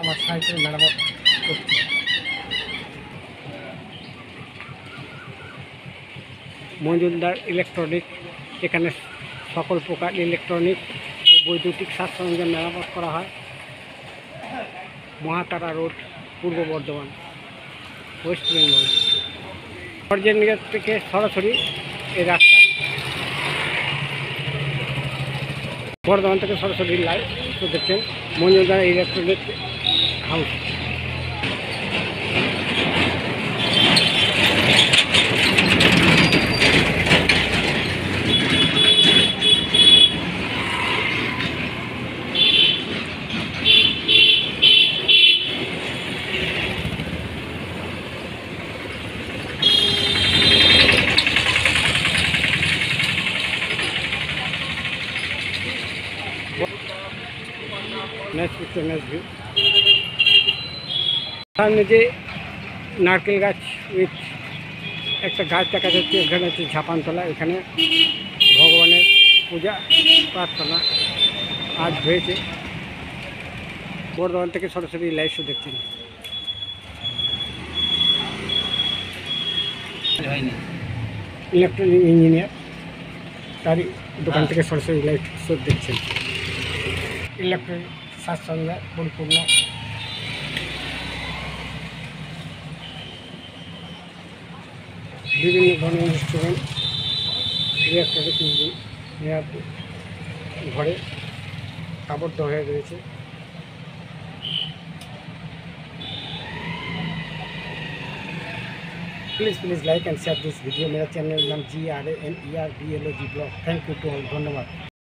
আমার সাইকেল মেরামত করছি। মজুমদার ইলেকট্রনিক, এখানে সকল প্রকার ইলেকট্রনিক ও বৈদ্যুতিক সাজ সরঞ্জাম মেরামত করা হয়। মহাতারা রোড, পূর্ব বর্ধমান, ওয়েস্ট বেঙ্গল। সরজেনগর থেকে সরাসরি এই রাস্তা, বর্ধমান থেকে সরাসরি লাইভ তো দেখছেন মজুমদার ইলেকট্রনিক হাউস। সামনে যে নারকেল গাছ উইথ একটা গাছ দেখা যাচ্ছে, এখানে হচ্ছে ঝাপানতলা। এখানে ভগবানের পূজা প্রার্থনা আজ হয়েছে। বর্ধমান থেকে সরাসরি লাইভ শো দেখছেন। ইলেকট্রনিক ইঞ্জিনিয়ার, তারই দোকান থেকে সরাসরি লাইভ শো দেখছেন। ইলেকট্রনিক সাজ সরঞ্জাম পরিপূর্ণ, বিভিন্ন ধরনের ইনস্ট্রুমেন্ট, ইলেকট্রনিক ইঞ্জিনিয়ার ঘরে আবদ্ধ হয়ে রয়েছে। Please like and share this video. मेरा चैनल नाम GRANERBLOG। Thank you to all. धन्यवाद।